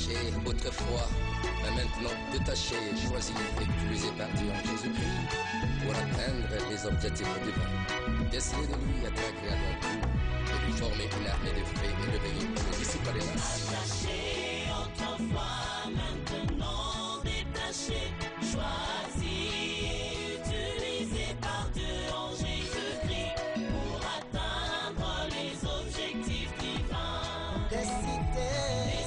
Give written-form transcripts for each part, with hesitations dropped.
caché autrefois, mais maintenant détaché, choisi et utilisé par Dieu en Jésus-Christ pour atteindre les objectifs divins. Déceler de lui être agréable à tout et lui former une armée de faits et d'obéir pour le disciple des masses. Attaché autrefois, maintenant détaché, choisi et utilisé par Dieu en Jésus-Christ pour atteindre les objectifs divins. Décider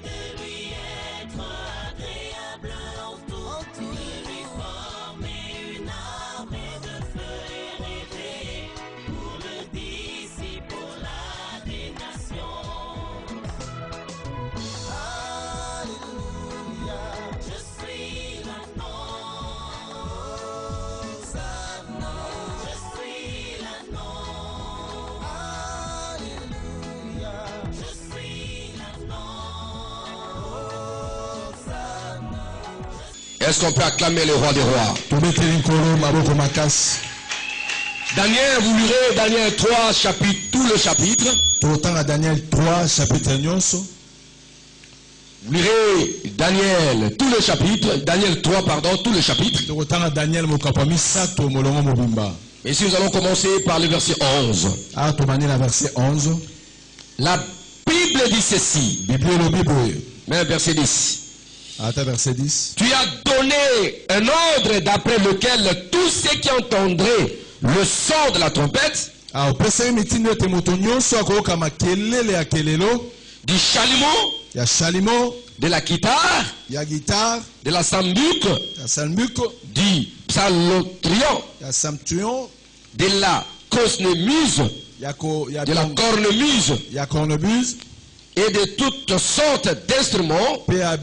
de lui être agréable en tout, de lui former une armée de feu et réveillé pour le disciple des nations. Est-ce qu'on peut acclamer le roi des rois? Daniel, vous lirez Daniel 3, chapitre, tout le chapitre. Daniel 3, chapitre. Vous lirez Daniel, tout le chapitre. Daniel 3, pardon, tout le chapitre. Et si nous allons commencer par le verset 11. La Bible dit ceci. Mais verset 10. Verset 10. Tu as donné un ordre d'après lequel tous ceux qui entendraient le son de la trompette, du chalumeau, de la guitare, de la sambuc, du psalterion, de la cornemuse, de la cornemuse, et de toutes sortes d'instruments, devraient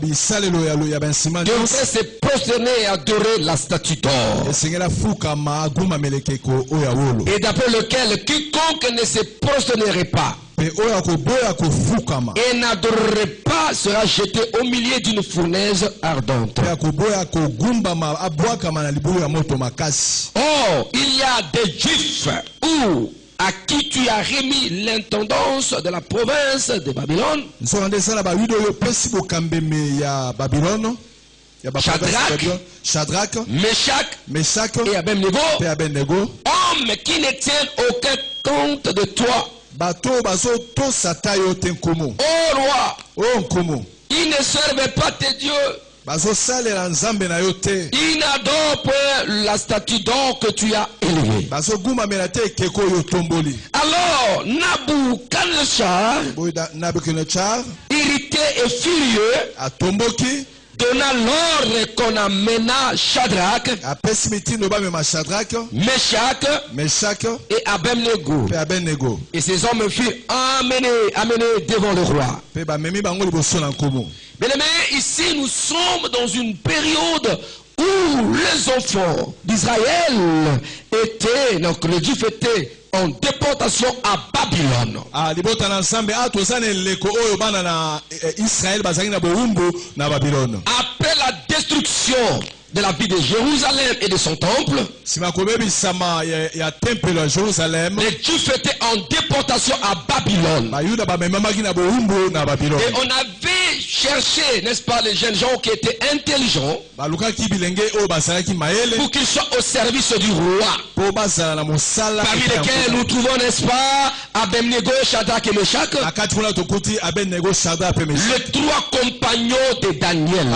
se prosterner et adorer la statue d'or. Et d'après lequel quiconque ne se prosternerait pas et n'adorerait pas sera jeté au milieu d'une fournaise ardente. Or, il y a des Juifs à qui tu as remis l'intendance de la province de Babylone, Shadrach, Meshach et Abednego, hommes qui ne tiennent aucun compte de toi. Ô roi, ils ne servent pas tes dieux. Il n'adore pas la statue d'or que tu as élevée. Alors, Nabuchodonosor, irrité et furieux, donna l'ordre qu'on amena Shadrach, Meshach et Abednego. Et ces hommes furent amenés devant le roi. Bien aimés, ici nous sommes dans une période où les enfants d'Israël étaient, donc le Juif était en déportation à Babylone. Après la destruction de la ville de Jérusalem et de son temple, les Juifs étaient en déportation à Babylone. Et on avait cherché, n'est-ce pas, les jeunes gens qui étaient intelligents pour qu'ils soient au service du roi. Parmi lesquels nous trouvons, n'est-ce pas, Abednego, Shadrach et Meshach, les trois compagnons de Daniel.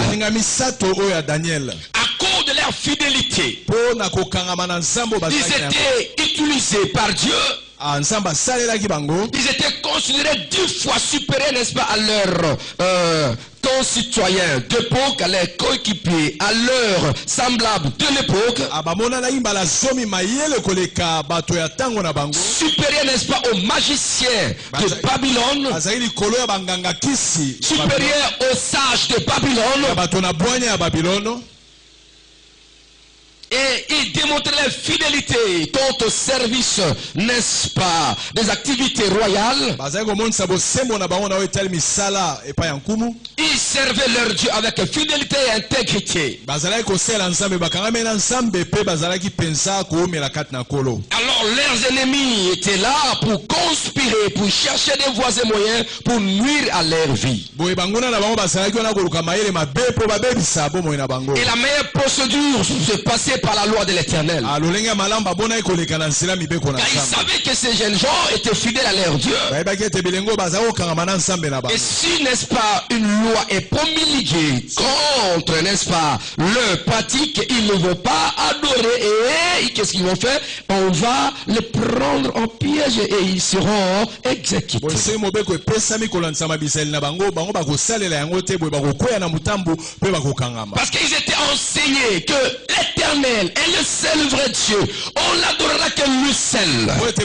À cause de leur fidélité, ils étaient utilisés par Dieu. Ils étaient considérés 10 fois supérieurs, n'est-ce pas, à leurs concitoyens d'époque, à leurs coéquipiers, à leurs semblables de l'époque. Supérieurs, n'est-ce pas, aux magiciens de Babylone. Supérieurs aux sages de Babylone. Et ils démontraient leur fidélité tant au service, n'est-ce pas, des activités royales. Ils servaient leur Dieu avec fidélité et intégrité. Alors, Alors leurs ennemis étaient là pour conspirer, pour chercher des voies et moyens pour nuire à leur vie. Et la meilleure procédure se passait par la loi de l'Éternel. Car ils savaient que ces jeunes gens étaient fidèles à leur Dieu. Et si, n'est-ce pas, une loi est promulguée contre, n'est-ce pas, leur pratique, ils ne vont pas adorer. Et qu'est-ce qu'ils vont faire? On va les prendre en piège et ils seront exécutés. Parce qu'ils étaient enseignés que l'Éternel est le seul vrai Dieu. On l'adorera que lui seul. Écoutez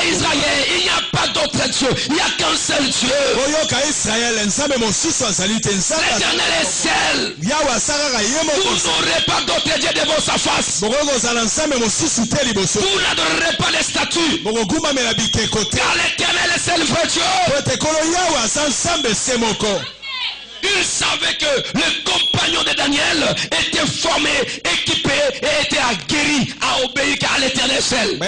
Israël, il n'y a pas d'autre Dieu. Il n'y a qu'un seul Dieu. L'Éternel est seul. Vous n'aurez pas d'autre Dieu devant sa face. Vous n'adorerez pas les statues. Car l'Éternel est seul vrai Dieu. Ils savaient que le compagnon de Daniel était formé, équipé et était aguerri à obéir à l'Éternel seul. Le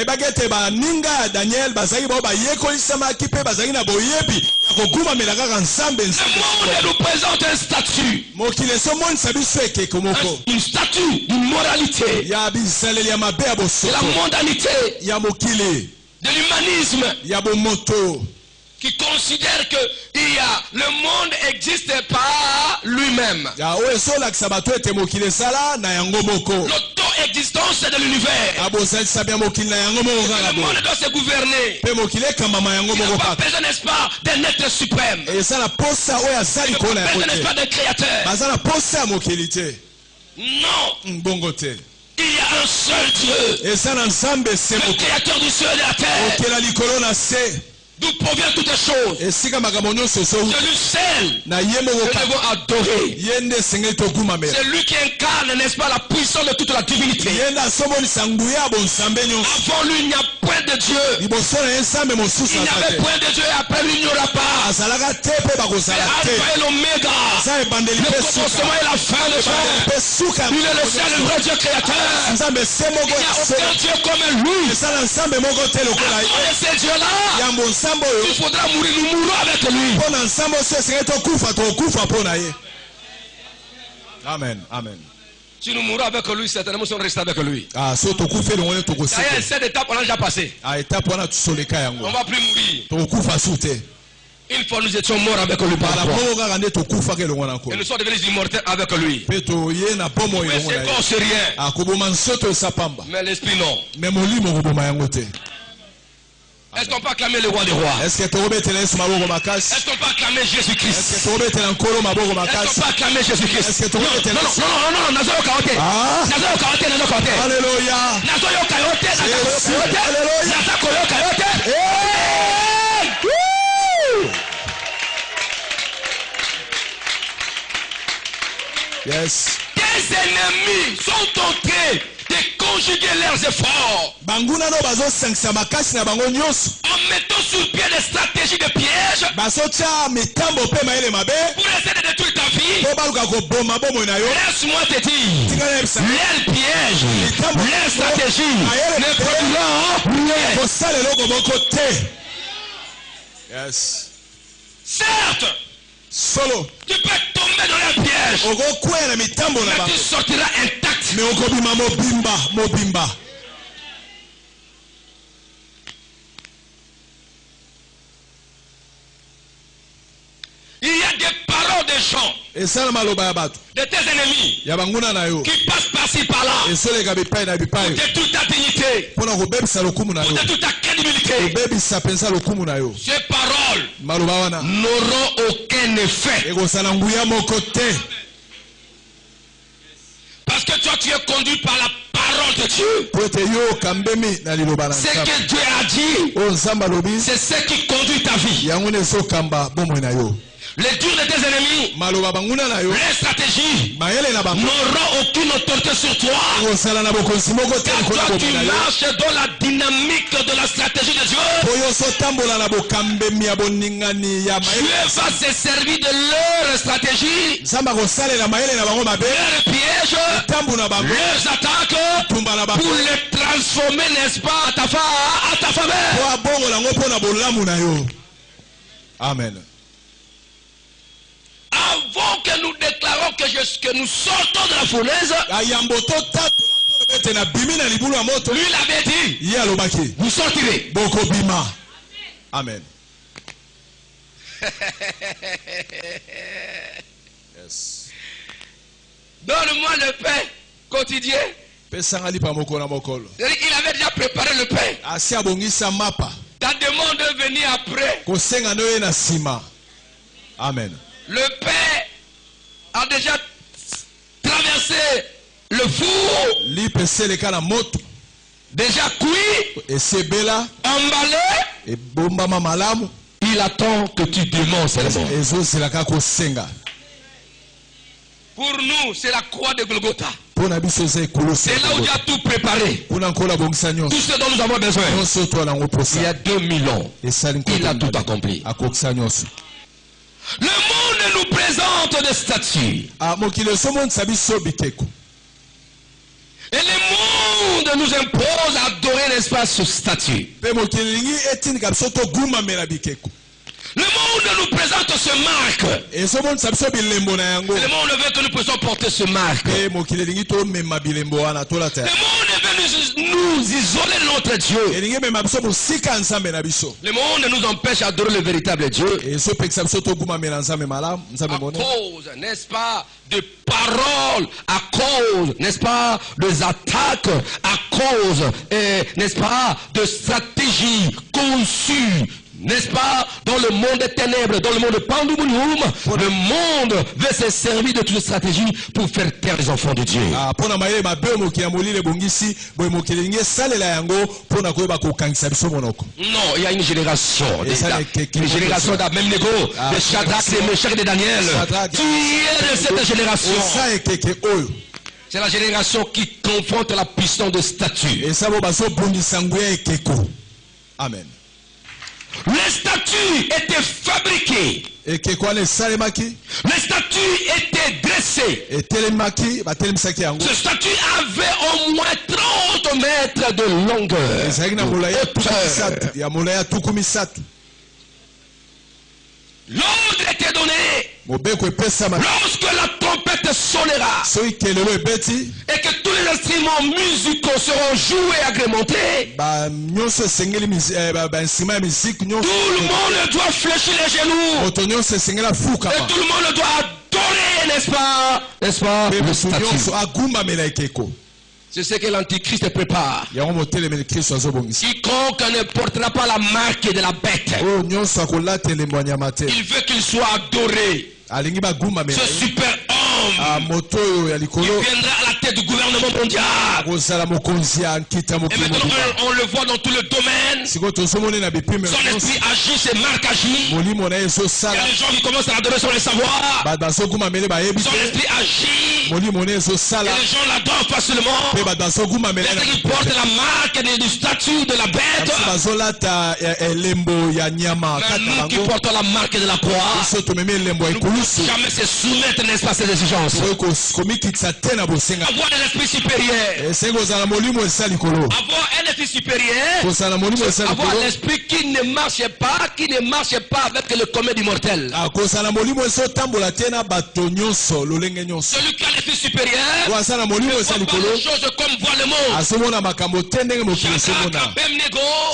monde nous présente un statut. Une statue d'une moralité. De la mondanité. De l'humanisme. Qui considère que le monde existe par lui-même. L'auto-existence de l'univers. Le monde doit se gouverner. Il n'a pas besoin, n'est-ce pas, d'un être suprême. Il n'a pas besoin, n'est-ce pas, d'un créateur. Non. Il y a un seul Dieu. Le créateur du ciel et de la terre. D'où provient toutes les choses. C'est lui seul que nous devons adorer. C'est lui qui incarne, n'est-ce pas, la puissance de toute la divinité. Avant lui, il n'y a point de Dieu. Il n'y avait point de Dieu et après lui, il n'y aura pas. C'est l'alpha et l'oméga. Le commencement et la fin de temps. Il est le seul vrai Dieu créateur. Il n'y a aucun Dieu comme lui. Après ces dieux-là, il faudra mourir, nous mourrons avec lui. Amen, amen. Si nous mourrons avec lui, certainement si on reste avec lui. D'ailleurs, cette étape, on a déjà passé. On ne va plus mourir. Une fois nous étions morts avec lui par la foi. Et nous sommes devenus immortels avec lui. Mais c'est corps, c'est rien. Mais l'esprit, non. Est-ce qu'on peut acclamer le roi des rois? Est-ce qu'on peut acclamer Jésus-Christ? Est-ce qu'on peut acclamer Jésus-Christ? Non, Alléluia. Yes. Tes ennemis sont entrés de conjuguer leurs efforts en mettant sur pied des stratégies de piège pour essayer de détruire ta vie. Laisse-moi te dire, leurs pièges, leurs stratégies ne produiront rien. Yes. Certes, tu peux tomber dans leur piège, mais tu sortiras intact. Il y a des paroles de gens, de tes ennemis, qui passent par-ci par-là pour détruire ta dignité, pour détruire ta crédibilité. Ces paroles n'auront aucun effet. Parce que toi tu es conduit par la parole de Dieu. Ce que Dieu a dit, c'est ce qui conduit ta vie. Les durs de tes ennemis, les stratégies n'auront aucune autorité sur toi. Car toi, tu marches dans la dynamique de la stratégie de Dieu. Dieu va se servir de leur stratégie, leurs pièges, leurs attaques, pour les transformer, n'est-ce pas, à ta faveur. Amen. Avant que nous déclarons que nous sortons de la fournaise, lui il avait dit, vous sortirez. Amen. Yes. Donne-moi le pain quotidien. Il avait déjà préparé le pain. Ta demande de venir après. Amen. Le pain a déjà traversé le four, déjà cuit, emballé. Il attend que tu demandes seulement. Pour nous, c'est la croix de Golgotha. C'est là où Dieu a tout préparé. Tout ce dont nous avons besoin. Il y a 2000 ans, il a tout accompli. Le monde nous présente des statues. Et le monde nous impose à adorer, n'est-ce pas, ce statut. Le monde nous présente ce marque. Le monde veut que nous puissions porter ce marque. Le monde veut nous isoler de notre Dieu. Le monde nous empêche d'adorer le véritable Dieu. À cause, n'est-ce pas, de paroles, à cause, n'est-ce pas, des attaques, à cause, n'est-ce pas, de stratégies conçues, n'est-ce pas, dans le monde des ténèbres, dans le monde de Pandoumoulioum, le monde veut se servir de toutes les stratégies pour faire taire les enfants de Dieu. Non, il y a une génération, une génération d'Abednego, de Shadrach, de Meshach et de Daniel, qui est de cette génération. C'est la génération qui confronte la puissance de statut. Amen. Les statues étaient fabriquées. Les statues étaient dressées. Ce statut avait au moins 30 mètres de longueur. L'ordre était donné. Lorsque la trompette sonnera et que tous les instruments musicaux seront joués et agrémentés, tout le monde doit fléchir les genoux. Et tout le monde doit adorer, n'est-ce pas? N'est-ce pas? Le statut. C'est ce que l'Antichrist prépare. Quiconque ne portera pas la marque de la bête, il veut qu'il soit adoré. Ce super homme, il viendra à la tête du gouvernement mondial. Et maintenant on le voit dans tout le domaine. Son esprit agit, ses marques agissent. Il y a des gens qui commencent à adorer sans le savoir. Son esprit agit. Et les gens l'adorent facilement. Les qui portent la marque du statut de la bête. Mais nous qui portons la marque de la croix, nous jamais se soumettre, n'est-ce pas, à ces exigences. Avoir un esprit supérieur. Avoir un esprit supérieur. Avoir l'esprit qui ne marche pas avec le commun du mortel. Celui qui a l'esprit supérieur ne voit pas les choses comme voit le monde.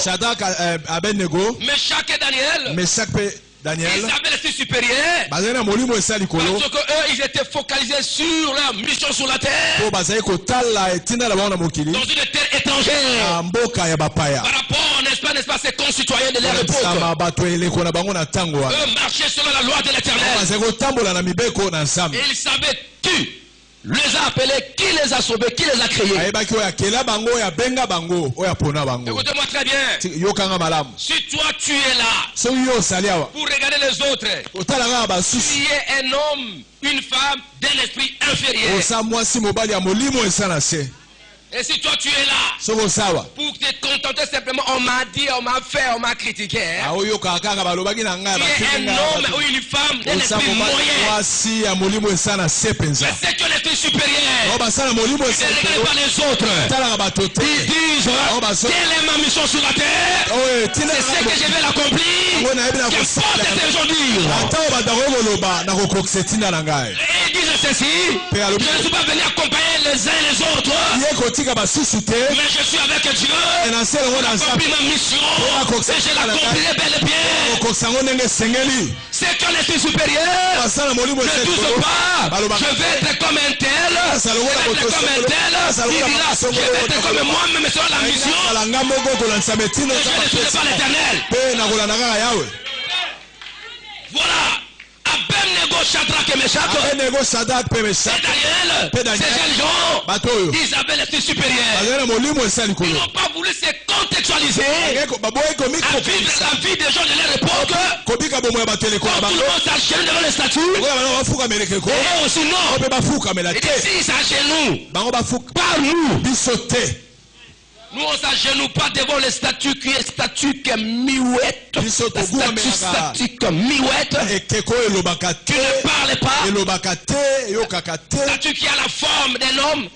Shadrach, Abednego, Meshach et Daniel, ils avaient l'esprit supérieur parce que eux, ils étaient focalisés sur leur mission sur la terre, dans une terre étrangère, par rapport, n'est-ce pas, ces concitoyens de leur époque. Eux marchaient selon la loi de l'Éternel. Et ils savaient tout les a appelés, qui les a sauvés, qui les a créés. Écoutez-moi très bien. Si toi tu es là pour regarder les autres, tu es un homme, une femme d'un esprit inférieur. Et si toi tu es là pour te contenter simplement, on m'a dit, on m'a fait, on m'a critiqué. Tu es un homme ou une femme d'un esprit moyen. Mais c'est que l'esprit supérieur. Ne regarde pas les autres. Ils disent, quelle est ma mission sur la terre? C'est ce que je vais l'accomplir. Qu'importe ces gens disent. Et ils disent ceci, je ne suis pas venu accompagner les uns et les autres. Mais je suis avec Dieu. J'accomplis ma mission. Et je l'accomplirai bel et bien. C'est que l'esprit supérieur ne touche pas. Je vais être comme un tel. Je vais être comme un tel. Il dira, je vais être comme moi-même sur la mission. Et je ne suis pas l'éternel. Voilà. Abednego, Shadrach et Meshach. Et Daniel, ces jeunes gens, ils avaient l'esprit supérieur. Ils n'ont pas voulu se contextualiser à vivre la vie des gens de leur époque. Quand tout le monde s'agenouille devant les statues. Et aussi non. Et s'ils s'agenouillent, par nous. Nous on s'agenouille pas devant les statues qui est statue qui est miouette. La statue comme miouette. Tu ne parles pas. Statue qui a la forme d'un homme.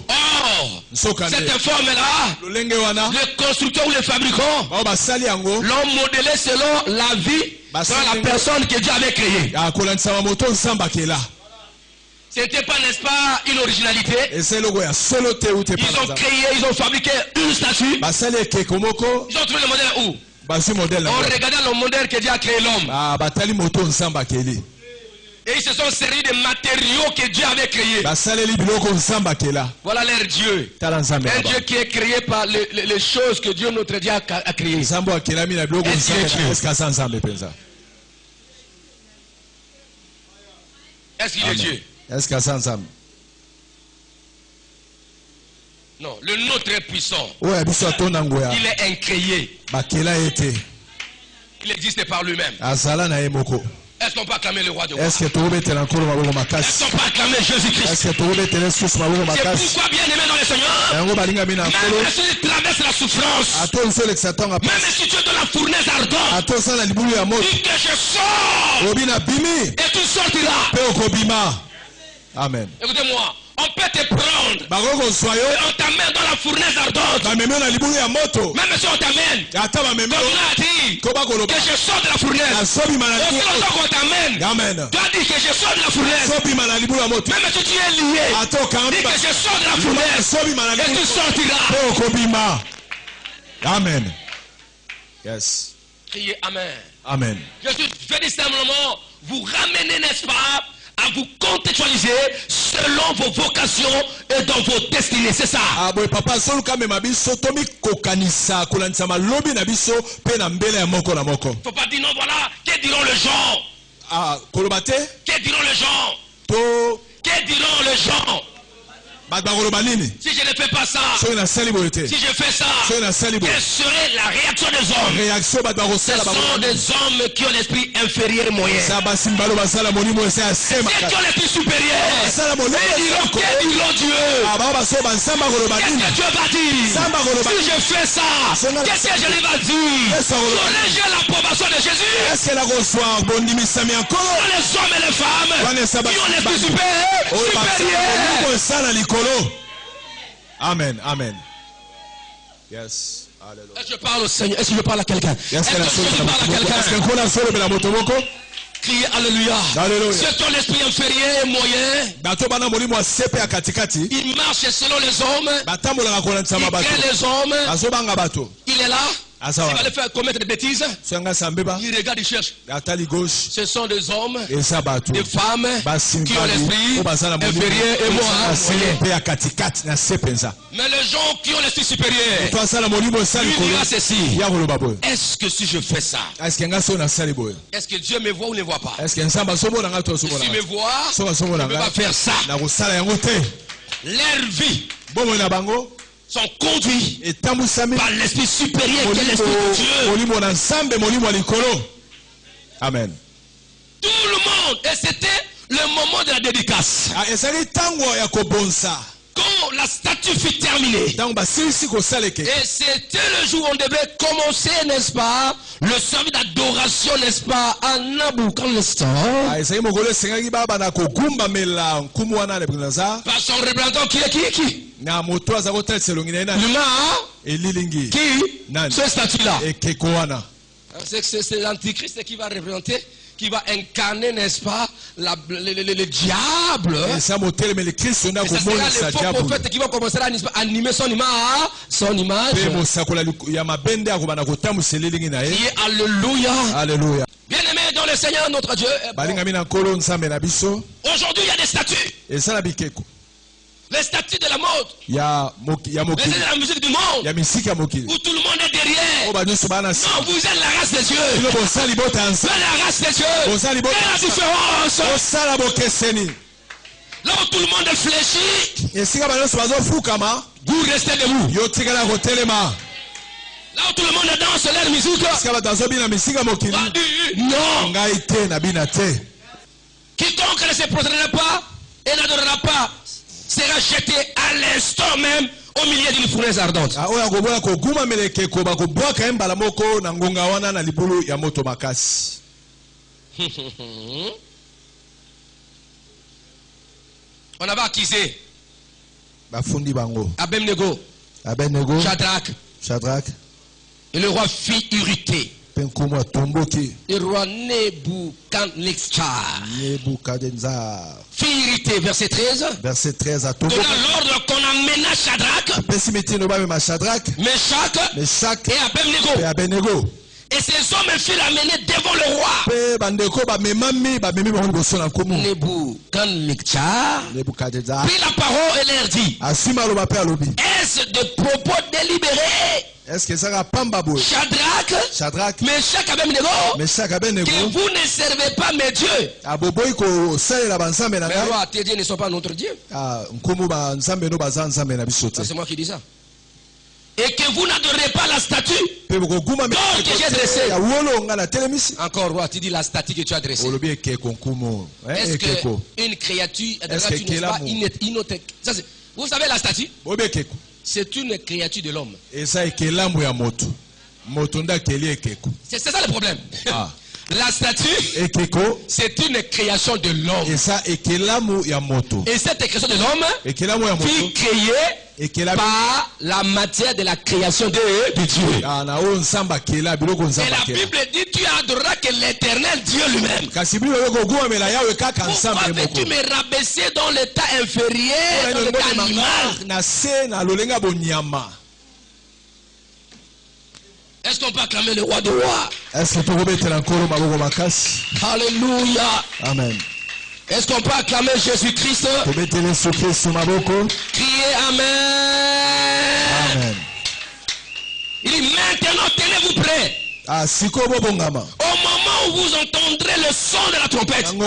Or, cette forme-là, le constructeur ou le fabricant l'ont modelé selon la vie de la personne que Dieu avait créée. C'était pas, n'est-ce pas, une originalité. Ils ont créé, ils ont fabriqué une statue. Ils ont trouvé le modèle où? On regardait le modèle que Dieu a créé l'homme. Et ils se sont servis des matériaux que Dieu avait créés. Voilà leur Dieu. Un Dieu qui est créé par les choses que Dieu, notre Dieu, a créées. Est-ce qu'il est Dieu? Est-ce que ça ensemble? Non, le nôtre est puissant. Il est incréé. Il existe par lui-même. Est-ce qu'on peut acclamer le roi de roi? Est-ce qu'on peut acclamer Jésus-Christ? C'est pourquoi, bien aimé dans le Seigneur, même si tu traverses la souffrance, même si tu es dans la fournaise ardente, dis que je sors et tu sortiras. Amen. Écoutez-moi, on peut te prendre et on t'amène dans la fournaise ardente. Même si on t'amène, comme on a dit que je sors de la fournaise. Aussi longtemps qu'on t'amène, tu as dit que je sors de la fournaise. Même si tu es lié, dis que je sors de la fournaise et tu sortiras. Amen. Yes. Criez Amen. Amen. Je vais dire simplement, vous ramener, n'est-ce pas, à vous contextualiser selon vos vocations et dans vos destinées, c'est ça. Faut pas dire non, voilà, que diront les gens? Que diront les gens? Que diront les gens? Si je ne fais pas ça, si je fais ça, quelle serait la réaction des hommes? Ce sont des hommes qui ont l'esprit inférieur moyen. Ceux qui ont l'esprit supérieur, ils diront, que diront Dieu? Qu'est-ce que Dieu va dire? Si je fais ça, qu'est-ce que je lui va dire? J'ai l'approbation de Jésus. Les hommes et les femmes qui ont l'esprit supérieur. Amen, amen. Yes. Est-ce que je parle au Seigneur? Est-ce que je parle à quelqu'un? Est-ce que je parle à quelqu'un? Criez Alléluia. Ceux qui ont l'esprit inférieur et moyen, il marche selon les hommes. Il crée les hommes. Il est là. S'il va le faire commettre des bêtises, il regarde, il cherche. Ce sont des hommes, des femmes qui ont l'esprit inférieur et moi. Mais les gens qui ont l'esprit supérieur, lui dira ceci. Est-ce que si je fais ça, est-ce que Dieu me voit ou ne voit pas? S'il me voit, je ne peux pas faire ça. Leur vie sont conduits par l'esprit supérieur qui est l'esprit de Dieu. Amen. Tout le monde, et c'était le moment de la dédicace. Quand la statue fut terminée, et c'était le jour où on devait commencer, n'est-ce pas, le service d'adoration, n'est-ce pas, à Nabucodonosor. Par son représentant qui est qui? Qui? Ce statut-là. C'est l'antichrist qui va représenter, qui va incarner, n'est-ce pas, le diable. Et ça sera le faux prophète qui va commencer à animer son image. Alléluia. Bien-aimé dans le Seigneur notre Dieu. Aujourd'hui il y a des statues. Les statues de la mode. Les statues de la musique du monde. Où tout le monde est derrière. Non, vous êtes la race de Dieu. Vous êtes la race de Dieu. Quelle est la différence? Là où tout le monde est fléchi, vous restez debout. Là où tout le monde danse leur musique, non. Quiconque ne se prosternera pas et n'adorera pas sera jeté à l'instant même au milieu d'une fournaise ardente. On avait accusé Abednego, Shadrach, et le roi fit irriter. Le roi Nebuchadnezzar fit irriter, verset 13. Donna l'ordre qu'on amena Shadrach, Meshach et Abednego. Et ces hommes firent l'amener devant le roi. Nebuchadnezzar prit la parole et leur dit: est-ce de propos délibérés, Shadrach, Meshach, Abednego, que vous ne servez pas mes dieux? Mais le roi a dit: ils ne sont pas notre Dieu. C'est moi qui dis ça. Et que vous n'adorez pas la statue que j'ai dressée. Encore, roi, tu dis la statue que tu as dressée. Est-ce qu'une créature, vous savez la statue? C'est une créature de l'homme. C'est ça le problème. La statue, c'est une création de l'homme. Et cette création de l'homme fut créée par la matière de la création de Dieu. Et la Bible dit: tu adoreras que l'éternel Dieu lui-même. Pourquoi veux-tu me rabaisser dans l'état inférieur, dans l'état animal? Est-ce qu'on peut acclamer le roi de rois? Alléluia. Amen. Est-ce qu'on peut acclamer Jésus-Christ? Criez Amen. Il dit: maintenant tenez-vous prêts. Au moment où vous entendrez le son de la trompette, du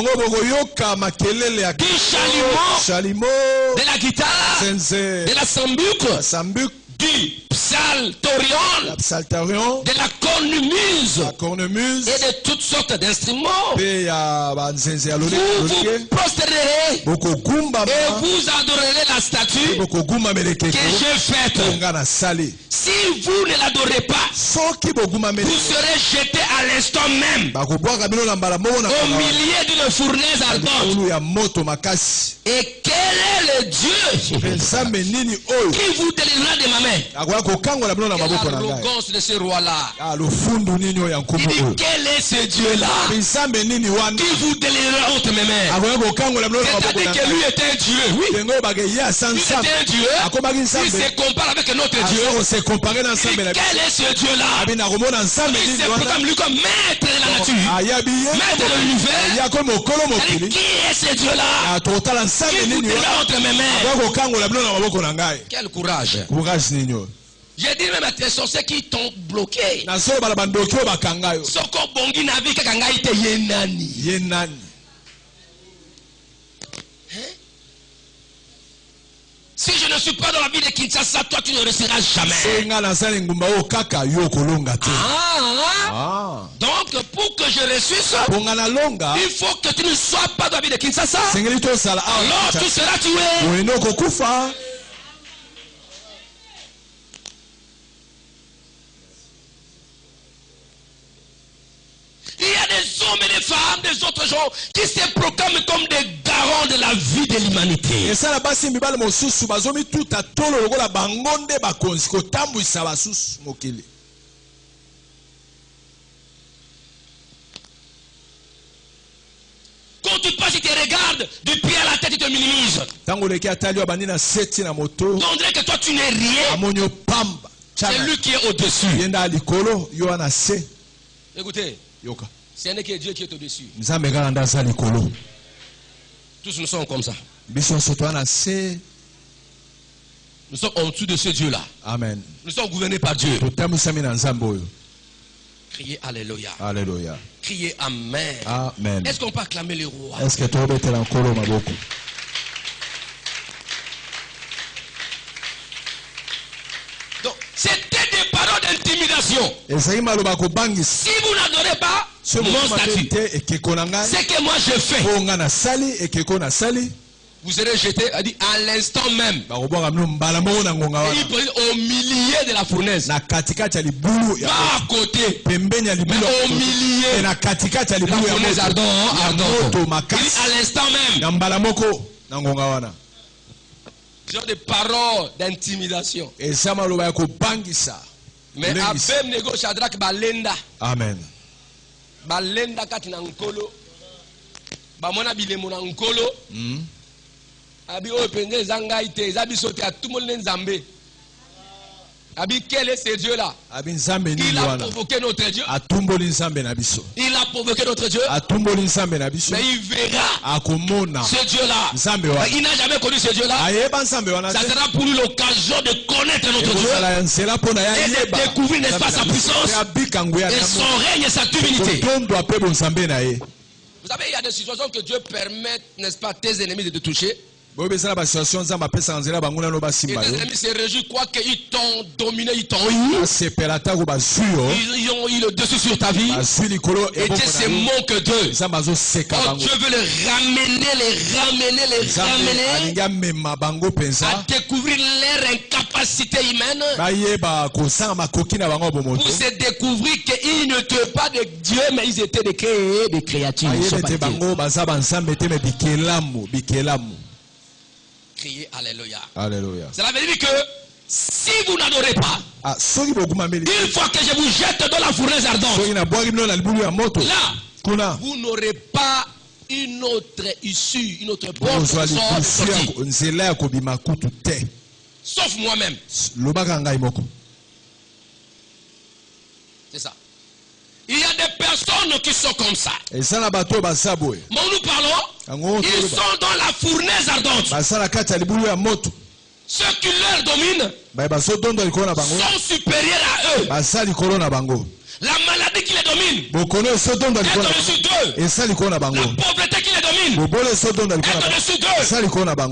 chalumeau, de la guitare, de la sambuc, du psalterion, de la cornemuse et de toutes sortes d'instruments. Vous vous prosternerez et vous adorerez la statue que j'ai faite. Si vous ne l'adorez pas, vous serez jeté à l'instant même au milieu d'une fournaise ardente. Et quel est le Dieu qui vous délivrera de ma main? l'arrogance de ce roi-là. Il dit, quel est ce Dieu-là qui vous délivre entre mes mains? C'est-à-dire que lui était un Dieu. Oui. Il était un Dieu. Il se compare avec notre Dieu. Quel est ce Dieu-là? Il se proclame lui comme maître de la nature, maître de l'univers. Qui est ce Dieu-là qui vous délivre entre mes mains? Quel courage. J'ai dit même à tes sorciers qui t'ont bloqué. Si je ne suis pas dans la vie de Kinshasa, toi tu ne resteras jamais. Donc pour que je ressuscite, il faut que tu ne sois pas dans la vie de Kinshasa. Alors tu seras tué. Il y a des hommes et des femmes, des autres gens qui se proclament comme des garants de la vie de l'humanité. Quand tu passes, il te regarde du pied à la tête, il te minimise. On dirait que toi tu n'es rien. C'est lui qui est au-dessus. Écoutez. Ce n'est que Dieu qui est au-dessus. Tous nous sommes comme ça. Nous sommes en dessous de ce Dieu-là. Amen. Nous sommes gouvernés par Dieu. Criez Alléluia. Alléluia. Criez Amen. Amen. Est-ce qu'on peut acclamer le roi? Est-ce que tu as été en colo maboko? Donc, c'était des paroles d'intimidation. Si vous n'adorez pas mon statut, c'est que moi je fais, vous serez jeté à l'instant même. Au milieu de la fournaise. Pas à côté, mais au milieu. La fournaise ardente. À l'instant même. Genre des paroles d'intimidation. Mais Abem nego Shadrach balenda. Amen. Balenda katina nkolo. Bamona bilemo na nkolo. Abi o pende zanga ite, zabi sote a tout le monde nzambe. Abi quel est ce Dieu là? Il a provoqué notre Dieu. Il a provoqué notre Dieu. Mais il verra ce Dieu là. Il n'a jamais connu ce Dieu là. Ça sera pour lui l'occasion de connaître notre Dieu et de découvrir, n'est-ce pas, sa puissance et son règne et sa divinité. Vous savez, il y a des situations que Dieu permet, n'est-ce pas, tes ennemis de te toucher. Et tes ennemis se réjouissent, quoi qu'ils t'ont dominé, ils t'ont eu. Ils ont eu le dessus sur ta vie. Et Dieu se moque d'eux. Oh, Dieu veut les ramener à découvrir leur incapacité humaine. Pour se découvrir qu'ils n'étaient pas de Dieu, mais ils étaient des créatures. Criez Alléluia. Alléluia. Cela veut dire que si vous n'adorez pas, une fois que je vous jette dans la fournaise ardente, là, vous n'aurez pas une autre issue, une autre porte de sortie. Sauf moi-même. C'est ça. Il y a des personnes qui sont comme ça. Mais nous parlons, ils sont dans la fournaise ardente. Ceux qui leur dominent sont supérieurs à eux. La maladie qui les domine est au-dessus d'eux. La pauvreté qui les domine est au-dessus d'eux.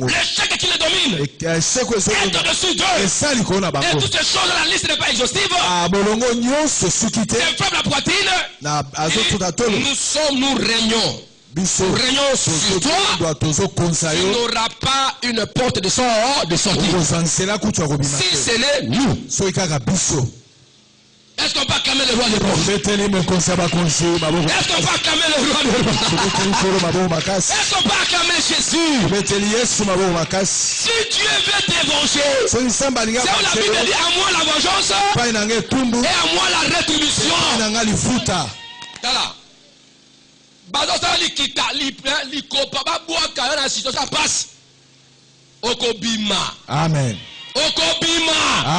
L'échec qui les domine est au-dessus d'eux. Et toutes ces choses, la liste n'est pas exhaustive. Inflamme la poitrine. Nous régnons. Nous régnons sur toi. Tu n'auras pas une porte de sortie. Si ce n'est nous. Est-ce qu'on peut acclamer le roi des rois? Beteli mokonzi bakonzi maboko. Est-ce qu'on peut acclamer le roi des rois? Beteli kolo maboko makasi. Est-ce qu'on peut acclamer Jésus? Beteli Yesu maboko makasi. Si Dieu veut te venger, So isamba linga. c'est où la Bible dit à moi la vengeance Pa inange tumbu. et à moi la rétribution. Inanga lifuta. Tala. Bazo sa likita likopa babwaka na situation passe. Okobima. Amen. Okobima.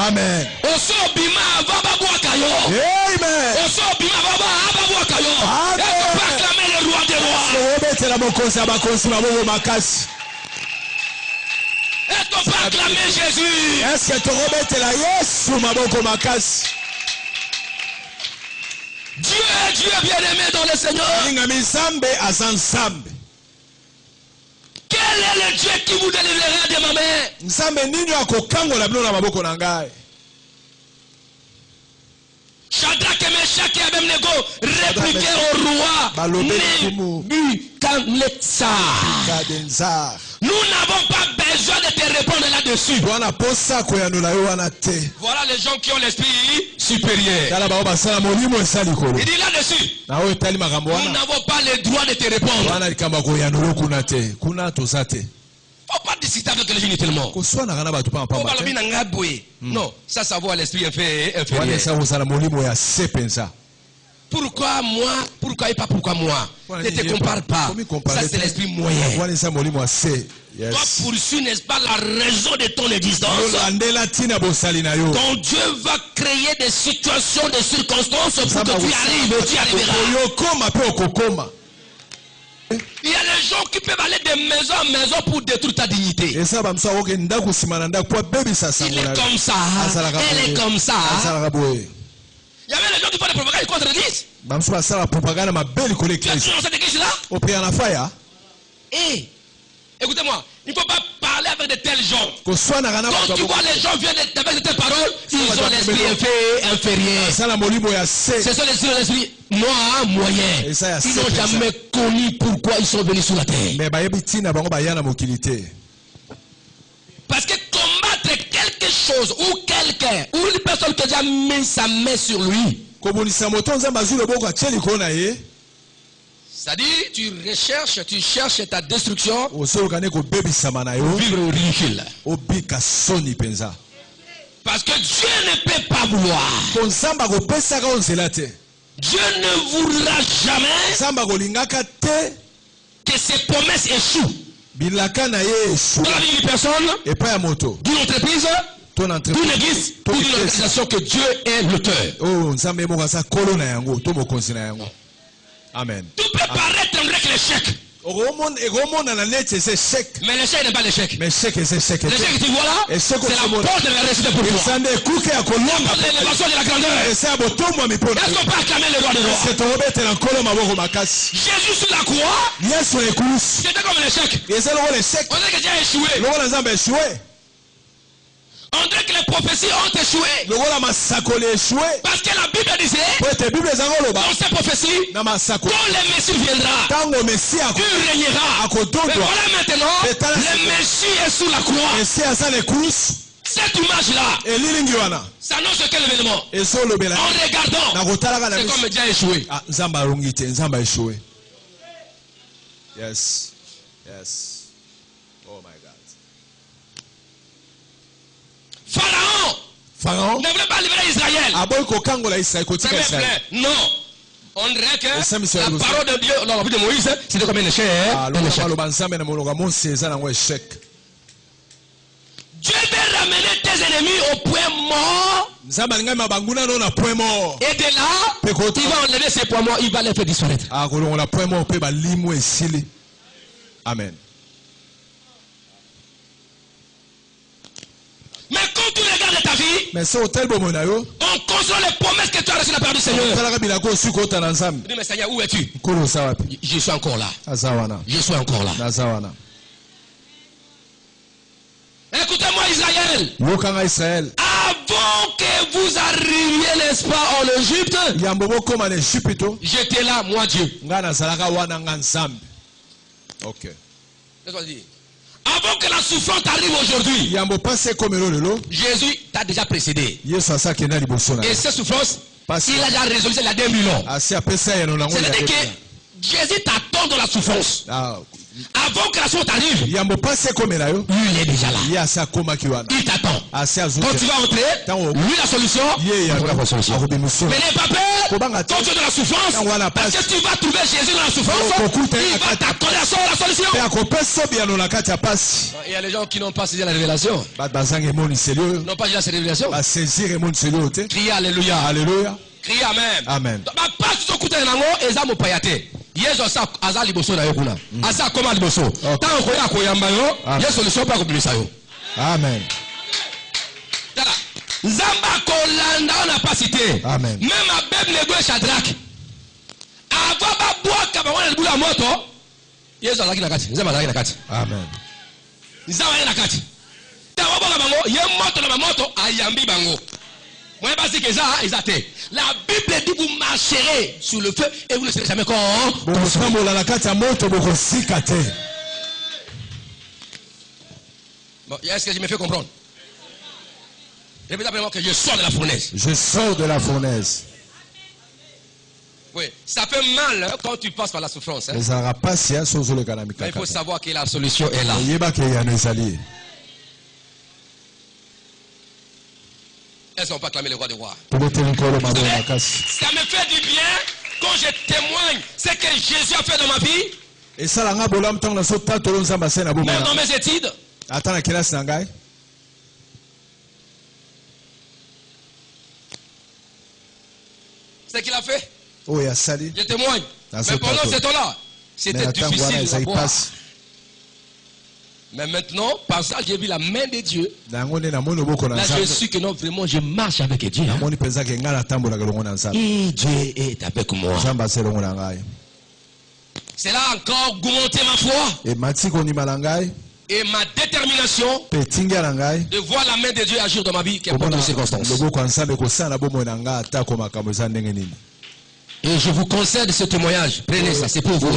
Amen. Osobima avant babwaka yo. Amen. Osobima avant babwaka yo. Amen. Est-ce qu'on peut acclamer le roi des rois? Betela mokonzi bakonzi maboko makasi. Est-ce qu'on peut acclamer Jésus? Est-ce que torobetela Yesu maboko makasi? Dieu bien-aimé dans le Seigneur. Linga mizambe azanzambe. Quel est le Dieu qui vous délivrera de ma main? Nzambe nini akokangola bino na maboko na ngai? Shadrach et Meshach et Abednego répliquaient au roi Nebuchadnezzar. Kadenzar. Nous n'avons pas besoin de te répondre là-dessus. Bwana posa koyanula yo wana te. Voilà les gens qui ont l'esprit supérieur. Tala bao basala molimo esali kolo. Il dit là-dessus, Na oyo tali makambo nous wana. n'avons pas le droit de te répondre. Wana likamba koyanula kuna te. Kuna toza te. Faut pas discuter avec les gens inutilement. Koswana kana batu pa Faut pamba pas te. le ngaboué. Non, ça vaut à l'esprit Wana inférieur. esa kosala molimo ya se pensa. Pourquoi moi? Pourquoi et pas pourquoi moi? Wana Ne te ni compare pas. Komi comparer Ça c'est te. l'esprit moyen. Wana esa molimo ya se. Yes. Toi poursuis, n'est-ce pas, la raison de ton existence. Yolandela tina bosali na yo. Quand Dieu va créer des situations, des circonstances pour que tu arrives, tu arriveras. Yokoma pe okokoma. Il y a des gens qui peuvent aller de maison en maison pour détruire ta dignité. Esa bamso akoke ndaku simana ndaku po bebisa sango Il na est yo. comme ça. Elle est comme ça. Asalaka boye. Il y avait des gens qui font des propagandes contre l'église. Bamso basala propaganda mabeli kole Tu as Christ. toujours dans cette église-là. Opéra na faya. Et écoutez-moi, il ne faut pas parler avec de tels gens. Koswana kana Quand tu vois les gens viennent avec de telles paroles, ils ont l'esprit inférieur. Sala molimo ya se. Ce sont l'esprit moyen. Et ça, Ils n'ont jamais connu pourquoi ils sont venus sur la terre. Mais bayebi tina bango bayana mokilité. Parce que combattre quelque chose ou quelqu'un ou une personne qui a déjà mis sa main sur lui, Komonisa moto nzamba zule boko acheli kona ye. c'est-à-dire tu cherches ta destruction Osolo kane ko bebisa mana yo. pour vivre au ridicule. Obika soni penza. Parce que Dieu ne peut pas vouloir. Konsamba ko pesa ka onzela te. Dieu ne voudra jamais Samba ko lingaka te. que ses promesses échouent. Bilaka na ye eshu. Dans la vie d'une personne, Et pas ya moto. d'une entreprise, Ton d'une entreprise. église ou d'une organisation que Dieu est l'auteur. Oh, nzambe mo kasa kolo na yango, to mokonzi na yango. Amen. Tout peut paraître avec l'échec, Egomona na net c'est chèque. mais l'échec n'est pas l'échec. Mais chèque c'est chèque. L'échec que tu vois là, Et c'est ce qu'on la se porte de la réussite pour toi. Sande kuke ya kolonga. L'élévation de la grandeur. Et ça botomo mipona. Est-ce qu'on peut acclamer le roi des rois? C'est tobete na kolo maboko makasi. Jésus sur la croix, Yesu ekusi. c'était comme un échec. Et c'est le chèque. On dirait que Dieu a échoué. Lokola nzambe échoué. On dirait que les prophéties ont échoué. Lokola masakoli échoué. Parce que la Bible disait, Po te Bible ezango loba. dans ces prophéties, Na masakoli. quand le Messie viendra, Tango Messia tu régneras. Mais akodondwa. voilà maintenant, le Messie est sur la croix. Messia asa ekusi. Cette image-là, Elilingi wana. ça annonce quel événement? Ezolobela. En regardant, Na kotalaka na c'est miso. comme Dieu a échoué. Ah, nzambe alongi te, nzambe échoué. Yes. Yes. Oh my God. Pharaon Pharaon ne voulait pas libérer Israël. aboyi kokangola Israël kotika Mais Israël. non. On dirait que ça, monsieur la Alonso. parole de Dieu, dans la vie de Moïse, c'était comme un échec. Ah, Un lokola échec. baloba nzambe na monoko ya Mose eza nango échec. Dieu veut ramener tes ennemis au point mort. Nzambe alingai mabanguna no na point mort. Et de là, Pécote. il va enlever ces points morts, il va les faire disparaître. Ah, kolongola point mort pe balimu esili. Amen. Mais quand tu regardes ta vie, Mais so hotel bomo na yo, on considère les promesses que tu as reçues de la part du Seigneur. talaka bilako osu kota na nzambe. Tu dis, mais Seigneur, où es-tu? Kolo oza wapi? Je suis encore là. Aza wana. Je suis encore là. Naza wana. Écoutez-moi, Israël. Yokanga Israël. Avant que vous arriviez, n'est-ce pas, en Égypte, Yambo bokoma na Ejipito. j'étais là, moi Dieu. Nga nazalaka wana nga nzambe. Ok. Laisse-moi dire. Avant que la souffrance arrive aujourd'hui, Yambo pase komelo lelo. Jésus t'a déjà précédé. Yesu asaki na liboso na. Et cette souffrance, Il a déjà résolu ça il y a 2000 ans. C'est-à-dire que Jésus t'attend dans la souffrance. Avant que la souffrance t'arrive, lui il est déjà là. Il t'attend. Quand tu vas entrer, lui la solution, mais n'aie pas peur. Quand tu es dans la souffrance, parce que tu vas trouver Jésus dans la souffrance, il va t'accorder la solution. Il y a les gens qui n'ont pas saisi la révélation. N'ont pas saisi la révélation. Criez Alléluia. Alléluia. Criez Amen. Amen. Pas tout côté nango ezamu payate. Yesu aza liboso na yo kuna. Asa koma liboso. Tant ko ya koyamba yo, Yesu solution pas komisa yo. Amen. Tala. Nzamba kolanda on pas cité. Amen. Même à Bible nego Shadrach. Avant ba boaka ba wana libula moto. Yesu azaki na kati. Nzamba azaki na kati. Amen. Nzamba azaki na kati. Tawa boka bango, ye moto na moto ayambi bango. Moi, la Bible dit vous marcherez sur le feu et vous ne serez jamais bon, est-ce que je me fais comprendre? Répétez après que je sors de la fournaise. Je sors de la fournaise. Oui, ça fait mal hein, quand tu passes par la souffrance. Hein. Mais il faut savoir que la solution est là. Est-ce qu'on peut acclamer le roi des rois? Ça me fait du bien quand je témoigne ce que Jésus a fait dans ma vie. Même dans mes études. Ce qu'il a fait. Je témoigne. Mais pendant ce temps-là, c'était difficile de voir. Mais maintenant, par ça, j'ai vu la main de Dieu. Là, je suis que non, vraiment, je marche avec Dieu. Hein. Et Dieu est avec moi. C'est là encore augmenter ma foi. Et ma détermination de voir la main de Dieu agir dans ma vie, qu'importe les circonstances. Et je vous concède ce témoignage. Prenez ça, c'est pour vous.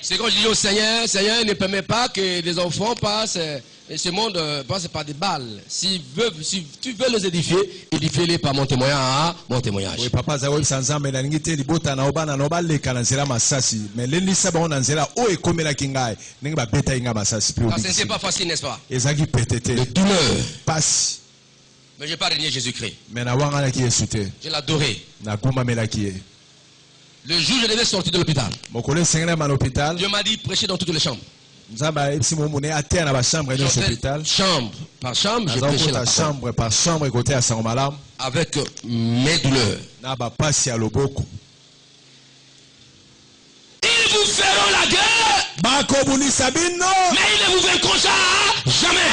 C'est quand je dis au Seigneur, Seigneur ne permet pas que les enfants passent, ce monde passe par des balles. Si tu veux les édifier, édifie-les par mon témoignage. Mon témoignage. Oui, papa, ça c'est pas facile, n'est-ce pas? Le douleur. Mais je n'ai pas renié Jésus-Christ. Je l'ai adoré. Le jour où je devais sortir de l'hôpital, Dieu m'a dit prêcher dans toutes les chambres. Chambre par chambre, j'ai prêché la parole. Avec mes douleurs. Ils vous feront la guerre, mais ils ne vous vaincront jamais.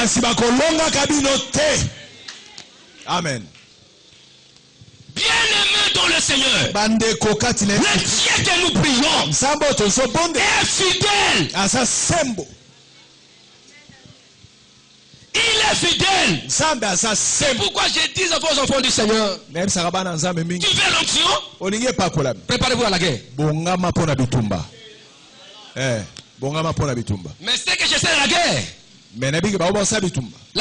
Amen. Bien-aimés dans le Seigneur, le Dieu que nous prions est fidèle. Il est fidèle. C'est pourquoi je dis à vos enfants du Seigneur, tu veux l'onction? Préparez-vous à la guerre. Mais c'est que je sais la guerre. La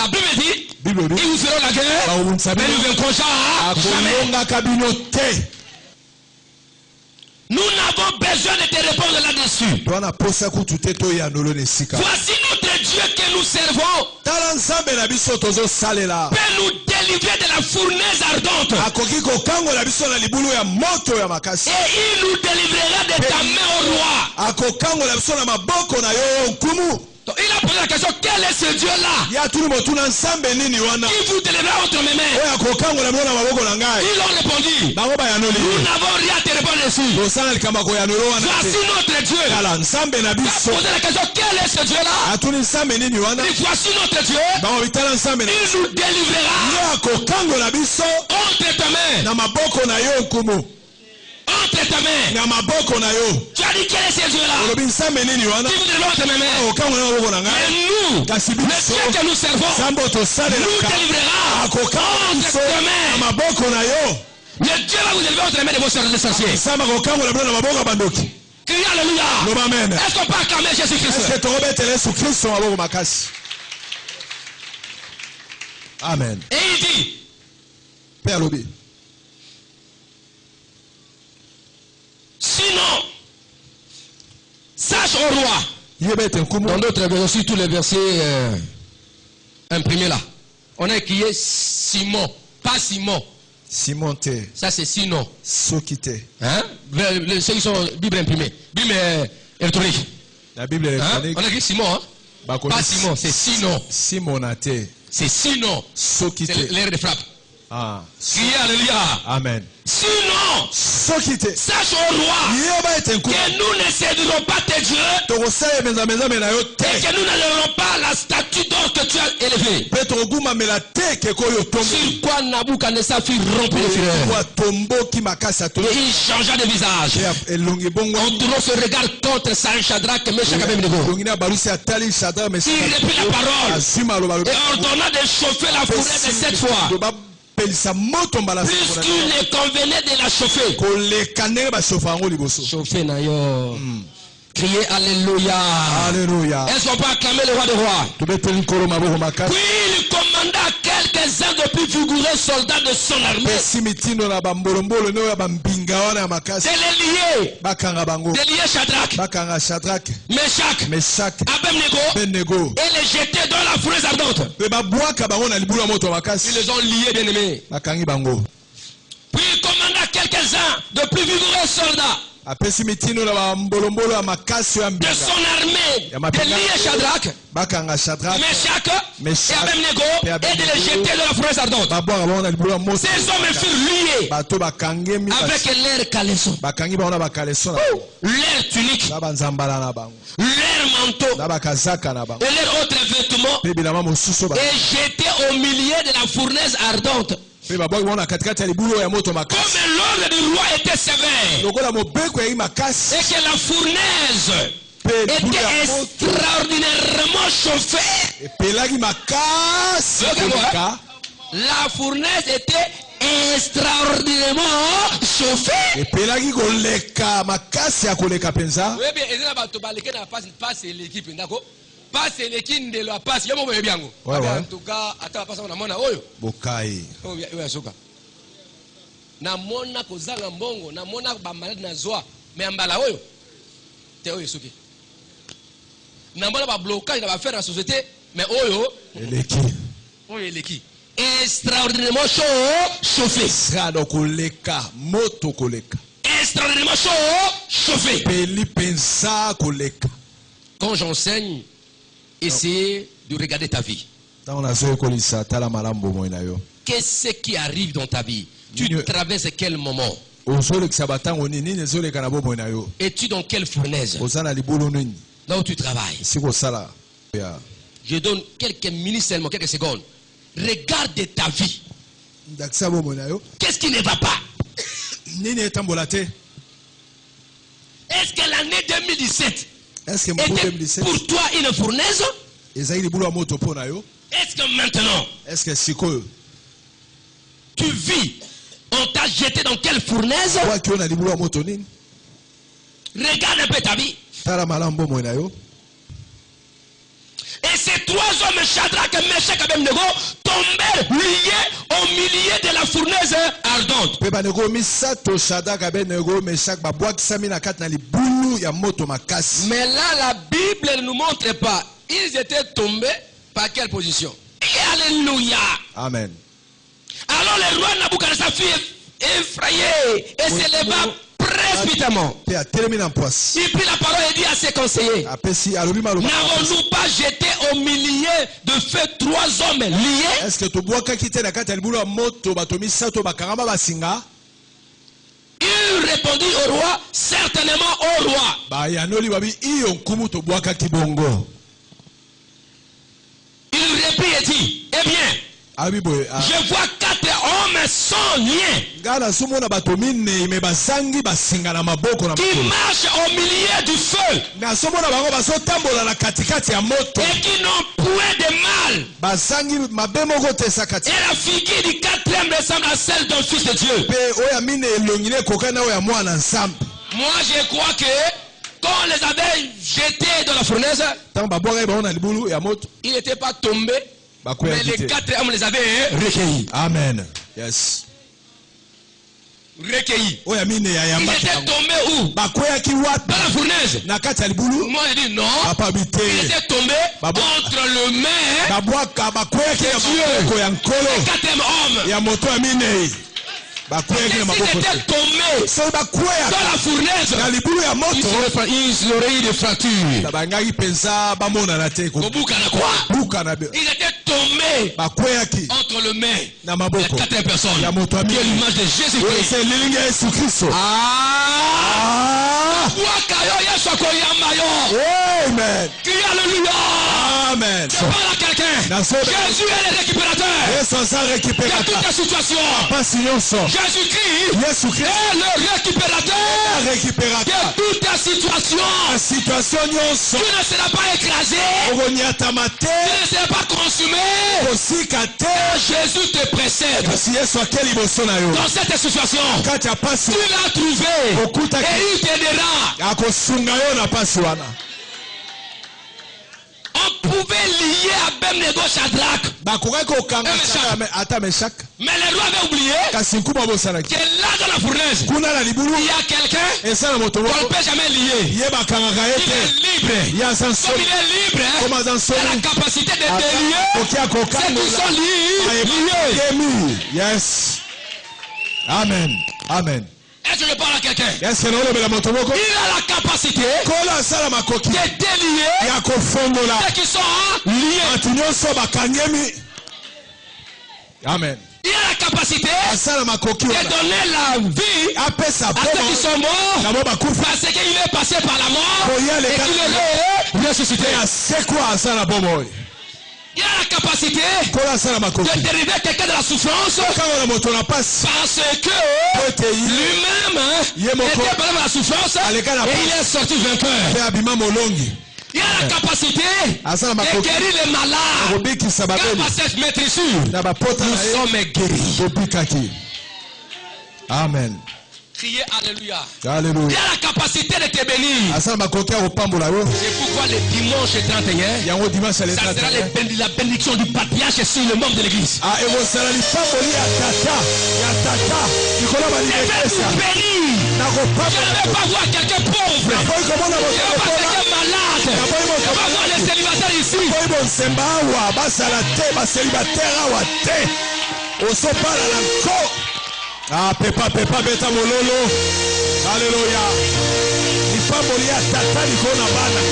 Bible dit, ils vous feront la guerre, mais nous ne vaincrons jamais. Nous n'avons besoin de te répondre là-dessus. Voici notre Dieu que nous servons. Peut nous délivrer de la fournaise ardente. Et il nous délivrera de ta main au roi. Donc, il a posé la question, quel est ce Dieu-là qui vous délivra entre mes mains? Ils ont répondu, nous n'avons rien à te répondre dessus. Voici notre Dieu. Il a posé la question, quel est ce Dieu-là? Et voici notre Dieu. Il nous délivrera entre ta main. Entre ta main. Tu as dit quel est ce Dieu-là? Qui vous délivre entre mes mains. Et nous, le Dieu que nous servons, nous délivrera entre tes mains. Le Dieu va vous délivrer entre les mains de vos sorciers. Criez Alléluia. Est-ce qu'on peut acclamer Jésus-Christ? Amen. Et il dit, Père Lobby. Sinon, sache au roi. Dans d'autres versions, sur tous les versets imprimés là, on a écrit Simon, pas Simon. Simon T. Ça c'est sinon. Sokité. Hein? Ceux qui sont Bible imprimée. Bible électronique. La Bible électronique. On a écrit Simon, hein? Pas Simon, c'est sinon. Simonaté. C'est sinon. Sokité. C'est l'air de frappe. Ah. Criez alléluia. Amen. Sinon, Sokité. sache au roi que nous ne céderons pas tes dieux et que nous n'allèrons pas la statue d'or que tu as élevée. Sur quoi Nabuchodonosor fut rompu les fureurs. Et il changea de visage. En tournant ce regard contre Shadrach, Meshach et Abednego. Il reprit la parole et ordonna de chauffer la fournaise de 7 fois. Plus qu'il ne convenait de la chauffer. Chauffer nayo. Criez alléluia. Alléluia. Est-ce qu'on peut acclamer le roi des rois? Puis il commanda quelques-uns de plus vigoureux soldats de son armée de lier Shadrach, Meshach, Abednego et les jeter dans la fournaise ardente. Ils les ont liés, bien aimés. Puis il commanda quelques-uns de plus vigoureux soldats de son armée de lier Shadrach, Meshach et Abednego et de les jeter dans la fournaise ardente. Ces hommes furent liés avec leur caleçon, leur tunique, leur manteau et leurs autres vêtements et jetés au milieu de la fournaise ardente. Comme l'ordre du roi était sévère et que la fournaise était extraordinairement chauffée, la fournaise était extraordinairement chauffée. Passe l'équipe de la passe. En tout cas, attends, passe on a mon oyo. Bokai. Oh, oui, asuka. Na mona kozanga mbongo, na mona ba malade na zoa, mais ambala oyo. Te oyo suki. Na mona ba blocage na ba faire la société, mais oyo. Eleki. Oyo eleki. Extraordinairement chauffé. Sado koleka, moto koleka. Extraordinairement chauffé. Peli pensa koleka. Quand j'enseigne, essayez de regarder ta vie. Qu'est-ce qui arrive dans ta vie? Tu traverses quel moment? Es-tu dans quelle fournaise? Là où tu travailles. Je donne quelques minutes seulement, quelques secondes. Regarde ta vie. Qu'est-ce qui ne va pas? Est-ce que l'année 2017 était pour toi une fournaise? Est-ce que maintenant tu vis, on t'a jeté dans quelle fournaise? Regarde un peu ta vie. Et ces trois hommes, Shadrach, Meshach et Abednego, tombèrent liés au milieu de la fournaise ardente. Mais là, la Bible ne nous montre pas. Ils étaient tombés par quelle position? Et alléluia. Amen. Alors le roi Nabuchodonosor fut effrayé et se leva précipitamment. Il prit la parole et dit à ses conseillers: n'avons-nous pas jeté au milieu de feu trois hommes liés? Il répondit au roi: certainement au roi. Il reprit et dit: eh bien, je vois 4 hommes sans lien qui marchent au milieu du feu et qui n'ont point de mal. Et la figure du 4e ressemble à celle d'un fils de Dieu. Moi je crois que quand on les avait jetés dans la fournaise, ils n'étaient pas tombés, mais les 4 hommes les avaient recueillis. Amen. Yes. recueillis. oya mine ya Ils yambaki étaient yango tombés où? bakweyaki Dans wapi la fournaise. na kati ya libulu Moi je dis non. papa Ils bite étaient tombés Babo- entre le main babwaka bakweyaki na Dieu. maboko ya nkolo quatrième homme. ya moto ya minei bakweyaki na S'ils maboko étaient te tombés soki dans bakweyaka la fournaise, na libulu ya moto ils auraient eu des fractures. bangaki mpenza bamonana te Kobukana quoi? kobuka na Ils étaient tombés bakweyaki entre le main na de maboko quatrième personne. ya moto ya Qui est minei l'image de oyo Jésus-Christ. eza elilingi ya yesu kristo Ah! Ah! Bwaka yo, Yesu akoyamba yo. amen Crie alléluia. amen Je parle à quelqu'un. Naso- Jésus est le récupérateur yesu aza de récupéraka toutes les situations. pasi nyonso Jésus-Christ yesu kristo est le récupérateur récupéraka de toutes les situations. na situation nyonso Tu ne seras pas écrasé. okonyatama te Tu ne seras pas consumé. kosika te Jésus te précède. kasi yesu ake liboso na yo Dans cette situation, kati ya pasi tu l'as trouvé okutaki et il t'aidera. akosunga yo na pasi wana On pouvait lier Abednego Shadrach, bakokaki kokanga Meshak. ata meshak mais le roi avait oublié kasi nkumu abosanaki que là dans la fournaise, kuna na libulu il y a quelqu'un eza na moto qu'on ne moko peut jamais lier. ye bakangaka ye Il est te libre. ye aza Comme nsoni il est libre, koma aza il a la nsoni capacité de délier okia ceux qui kokangola sont liés. ayemi yes amen amen Est-ce que je parle à quelqu'un? eske naolobela moto moko Il a la capacité kolo asala makoki de délier ya kofongola ceux qui sont liés. bato nyonso bakangemi amen Il a la capacité asala makoki de wana donner la vie apesa à ceux qui bomo sont morts nabo bakufa parce qu'il est passé par la mort koya et leka qu'il est ressuscité. asekwa asala bomo oyo Il a la capacité kolo asala de makoki dériver quelqu'un de la souffrance kanga na moto na pasi parce que po ete ye lui-même Ye moko. était par la souffrance Aleka na et pasi. il est sorti vainqueur. mpe abima molongi Il a la capacité asala de makoki guérir les malades. akobikisa Car babeli par cette maîtrise, na bapota nous na ye sommes guéris. tobikaki amen Criez Alléluia. Il alleluya a la capacité de te bénir. asala makoki ya kopambola yo C'est pourquoi le dimanche 31, yango dimanche ça sera aleta la bénédiction du patriarche sur le membre de l'église. ekozala lipamboli ya tata likolo Je vais balibekesa vous bénir. Je ne nakopambola vais pas voir quelqu'un pauvre. nakoki komona Je ne vais pas voir motokola quelqu'un malade. Je ne vais pas voir les célibataires ici. oyi bonsemba awa basala te baselibatere awa te ozobala na nko pepa beta mololo aleluya lipamboli ya tata likolo na bana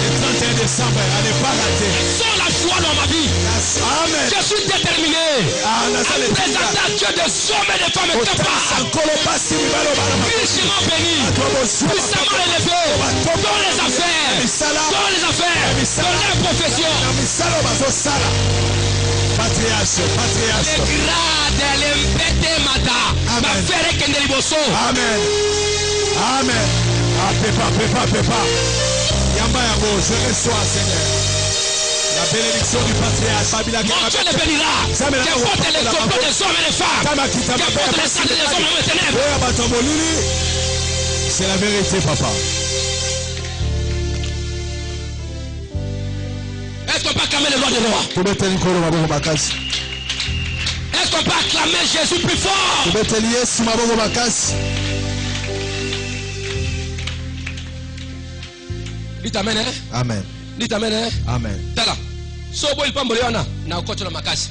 le 31 décembre anepaka te Sans la foi dans ma vie, amen je suis déterminé à nasala présenter à Dieu des hommes et des femmes otalisa capables, nkolo pasi mibale obana richement bénis, puissamment élevés dans les affaires, dans les professions. na misala bazosala patriarche Les grades, les mpete mata, Amen. ma fere kende liboso. amen amen pepa yamba yango je reçois Seigneur la bénédiction du patriarche Mon Dieu les bénira. Qu'importe les complots des hommes et des femmes, qu'importe les salles des hommes et des ténèbres. oyo bato ya molili c'est la vérité papa Est-ce qu'on peut acclamer le roi des rois? tobeteli nkolo maboko makasi Est-ce qu'on peut acclamer Jésus plus fort? tobeteli yesu maboko makasi Dites amen, hein? amen Dites amen, hein? amen Tala. So boy pambole wana na ukocho na makasi.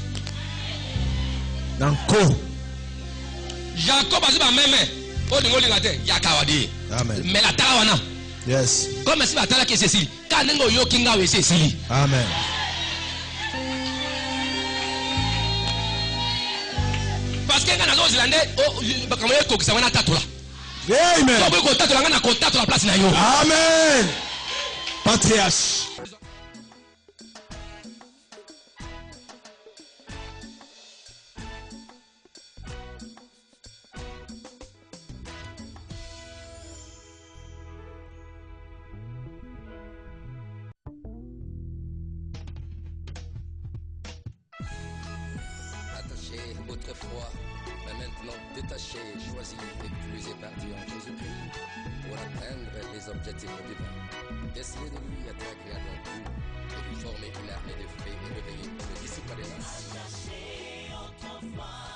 na nko Jacob aziba meme. O dingo linga te yakawadi. amen Mais la tala wana. yes Comme si la tala ke sesili. Ka nengo yo kinga we sesili. amen Parce que ngana zo zilande o bakamwe ko kisa wana tatula. amen So boy ko tatula ngana ko tatula place na yo. amen patriarche Attaché autrefois, mais maintenant détaché, choisi et plus épargné en Jésus-Christ pour atteindre les objectifs divins. Déceler de lui être agréable en tout et lui former une armée de faits et réveiller le disciple des nations. Attaché autrefois.